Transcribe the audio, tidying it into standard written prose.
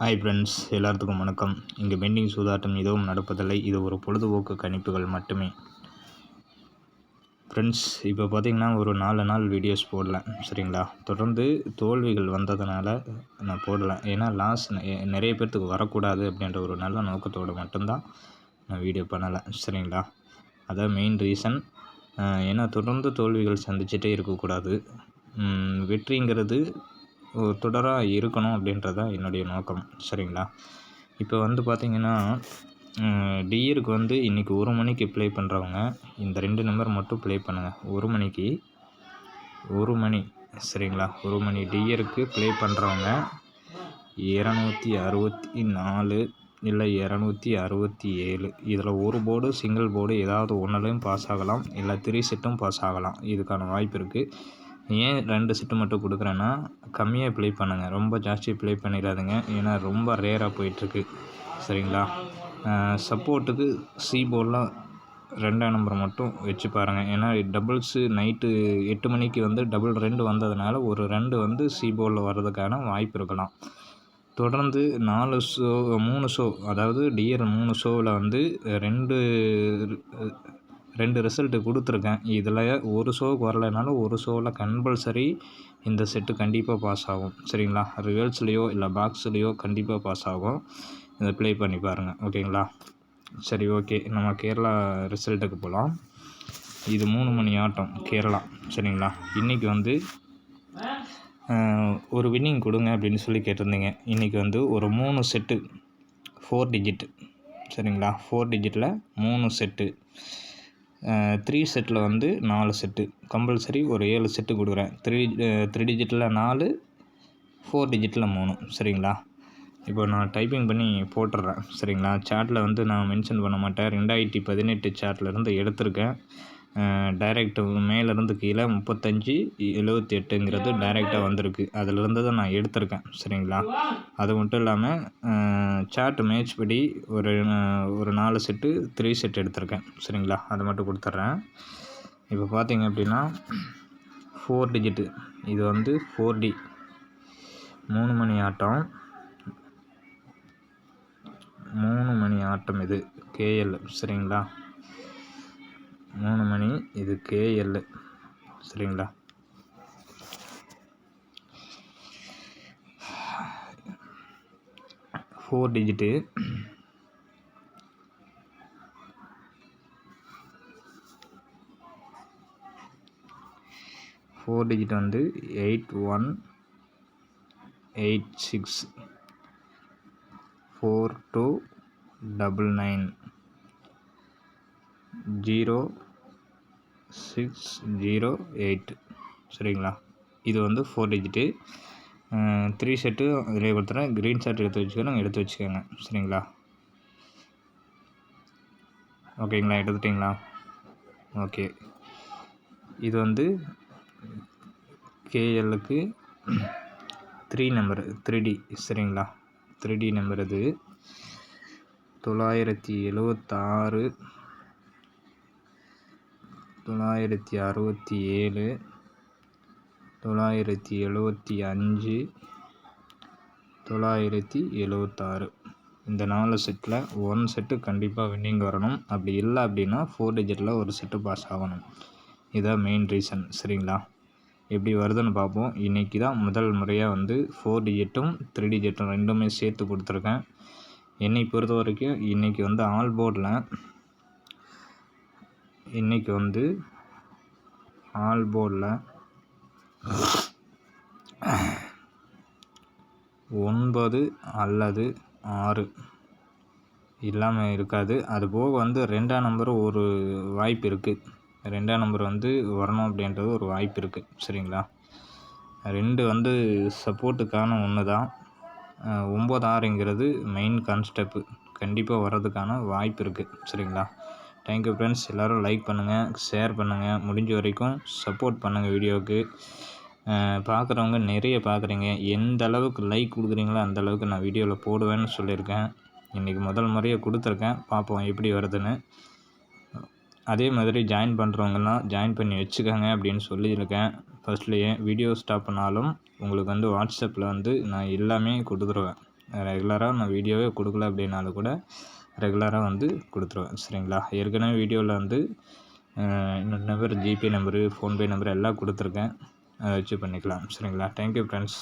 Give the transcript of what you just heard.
Hi friends, எல்லாத்துக்கும் வணக்கம். இங்கே பெண்டிங் சூதாட்டம் எதுவும் நடப்பதில்லை. இது ஒரு பொழுதுபோக்கு கணிப்புகள் மட்டுமே. ஃப்ரெண்ட்ஸ், இப்போ பார்த்திங்கன்னா ஒரு 4 நாள் வீடியோஸ் போடல, சரிங்களா? தொடர்ந்து தோல்விகள் வந்ததுனால நான் போடலை. ஏன்னா லாஸ் நிறைய பேர்த்துக்கு வரக்கூடாது அப்படின்ற ஒரு நல்ல நோக்கத்தோடு மட்டும்தான் நான் வீடியோ பண்ணலை, சரிங்களா? அதான் மெயின் ரீசன். ஏன்னா தொடர்ந்து தோல்விகள் சந்திச்சுட்டே இருக்கக்கூடாது. வெற்றிங்கிறது தொடராக இருக்கணும் அப்படின்றது தான் என்னுடைய நோக்கம், சரிங்களா? இப்போ பார்த்திங்கன்னா டியருக்கு இன்றைக்கி 1 மணிக்கு ப்ளே பண்ணுறவங்க இந்த 2 நம்பர் மட்டும் ப்ளே பண்ணுங்கள். 1 மணிக்கு 1 மணி, சரிங்களா? 1 மணி டியருக்கு ப்ளே பண்ணுறவங்க 264 இல்லை 267. இதில் ஒரு போர்டு சிங்கிள் போர்டு ஏதாவது ஒன்றுலையும் பாஸ் ஆகலாம், இல்லை 3 செட்டும் பாஸ் ஆகலாம். இதுக்கான வாய்ப்பு இருக்குது. ஏன் 2 செட்டு மட்டும் கொடுக்குறேன்னா, கம்மியாக ப்ளே பண்ணுங்கள், ரொம்ப ஜாஸ்தி ப்ளே பண்ணிடாதுங்க. ஏன்னா ரொம்ப ரேராக போயிட்டுருக்கு, சரிங்களா? சப்போர்ட்டுக்கு சி போர்டில் 2ஆம் நம்பர் மட்டும் வச்சு பாருங்கள். ஏன்னா டபுள்ஸு நைட்டு 8 மணிக்கு டபுள் 2 வந்ததுனால ஒரு 2 சி போர்டில் வர்றதுக்கான வாய்ப்பு இருக்கலாம். தொடர்ந்து 3 ஷோ, அதாவது டிஆர் 3 ஷோவில் 2 ரிசல்ட்டு கொடுத்துருக்கேன். இதில் ஒரு ஷோவுக்கு வரலைனாலும் ஒரு ஷோவில் கம்பல்சரி இந்த செட்டு கண்டிப்பாக பாஸ் ஆகும், சரிங்களா? ரிவர்ஸ்லேயோ இல்லை பாக்ஸ்லேயோ கண்டிப்பாக பாஸ் ஆகும். இதை ப்ளே பண்ணி பாருங்கள், ஓகேங்களா? சரி, ஓகே, நம்ம கேரளா ரிசல்ட்டுக்கு போகலாம். இது 3 மணி ஆட்டம் கேரளா, சரிங்களா? இன்றைக்கி ஒரு வின்னிங் கொடுங்க அப்படின்னு சொல்லி கேட்டிருந்தீங்க. இன்றைக்கி ஒரு 3 செட்டு 4 டிஜிட், சரிங்களா? 4 டிஜிட்டில் 3 செட்டு, 3 செட்டில் 4 செட்டு, கம்பல்சரி ஒரு 7 செட்டு கொடுக்குறேன். 3 டிஜிட்டில் 4, 4 டிஜிட்டில் 3, சரிங்களா? இப்போ நான் டைப்பிங் பண்ணி போட்டுடுறேன், சரிங்களா? சாட்டில் நான் மென்ஷன் பண்ண மாட்டேன். 2018 சாட்லேருந்து எடுத்திருக்கேன். டைரெக்ட் மேலேருந்து கீழே 3578ங்கிறது டைரெக்டாக வந்திருக்கு. அதிலிருந்து தான் நான் எடுத்திருக்கேன், சரிங்களா? அது மட்டும் இல்லாமல் சார்ட் மேட்ச் படி ஒரு 4 செட்டு 3 செட் எடுத்திருக்கேன், சரிங்களா? அதை மட்டும் கொடுத்துட்றேன். இப்போ பார்த்தீங்க அப்படின்னா 4 டிஜிட்டு, இது 4D 3 மணி ஆட்டம், 3 மணி ஆட்டம். இது கேஎல், சரிங்களா? 3 மணி, இது கேஎல், சரிங்களா? ஃபோர் டிஜிட்டு, ஃபோர் டிஜிட் 8186 4299 0608, சரிங்களா? இது 4 டிஜிட்டு. 3 செட்டு இதிலே கொடுத்துறேன். க்ரீன் ஷாட் எடுத்து வச்சுக்கோங்க, சரிங்களா? ஓகேங்களா? எடுத்துட்டிங்களா? ஓகே. இது கேஎல்லுக்கு 3 நம்பரு 3D, சரிங்களா? 3D number. இது 976 967 975 976. இந்த 4 செட்டில் 1 செட்டு கண்டிப்பாக வின்னிங் வரணும். அப்படி இல்லை அப்படின்னா 4 டிஜிட்டில் ஒரு செட்டு பாஸ் ஆகணும். இதுதான் மெயின் ரீசன், சரிங்களா? எப்படி வருதுன்னு பார்ப்போம். இன்றைக்கி தான் முதல் முறையாக 4 டிஜிட்டும் 3 டிஜிட்டும் 2மே சேர்த்து கொடுத்துருக்கேன். என்னை பொறுத்த வரைக்கும் இன்றைக்கி ஆல் போர்டில் இன்றைக்கி ஆல் போர்டில் 9 அல்லது 6 இல்லாமல் இருக்காது. அதுபோக 2ஆம் நம்பர் ஒரு வாய்ப்பு இருக்குது. 2ஆம் நம்பர் வரணும் அப்படின்றது ஒரு வாய்ப்பு இருக்குது, சரிங்களா? 2 சப்போர்ட்டுக்கான ஒன்று தான். 9-6ங்கிறது மெயின் கான்ஸ்டெப்பு, கண்டிப்பாக வர்றதுக்கான வாய்ப்பு இருக்குது, சரிங்களா? Thank you friends. எல்லோரும் லைக் பண்ணுங்கள், ஷேர் பண்ணுங்கள், முடிஞ்ச வரைக்கும் சப்போர்ட் பண்ணுங்கள் வீடியோவுக்கு. பார்க்குறவங்க நிறைய பார்க்குறீங்க. எந்த அளவுக்கு லைக் கொடுக்குறீங்களோ அந்தளவுக்கு நான் வீடியோவில் போடுவேன்னு சொல்லியிருக்கேன். இன்றைக்கி முதல் முறையாக கொடுத்துருக்கேன், பார்ப்போம் எப்படி வருதுன்னு. அதே மாதிரி ஜாயின் பண்ணுறவங்கலாம் ஜாயின் பண்ணி வச்சுக்கோங்க அப்படின்னு சொல்லியிருக்கேன். ஃபஸ்ட்லேயே வீடியோ ஸ்டாப் பண்ணாலும் உங்களுக்கு வாட்ஸ்அப்பில் நான் எல்லாமே கொடுத்துருவேன், ரெகுலராக நான் வீடியோவே கொடுக்கல அப்படின்னாலும் கூட ரெகுலராக வந்து கொடுத்துருவேன் சரிங்களா. ஏற்கனவே வீடியோவில் வந்து என்னோடய number, GPay number, PhonePe number எல்லாம் கொடுத்துருக்கேன். அதை வச்சு பண்ணிக்கலாம் சரிங்களா. Thank you friends.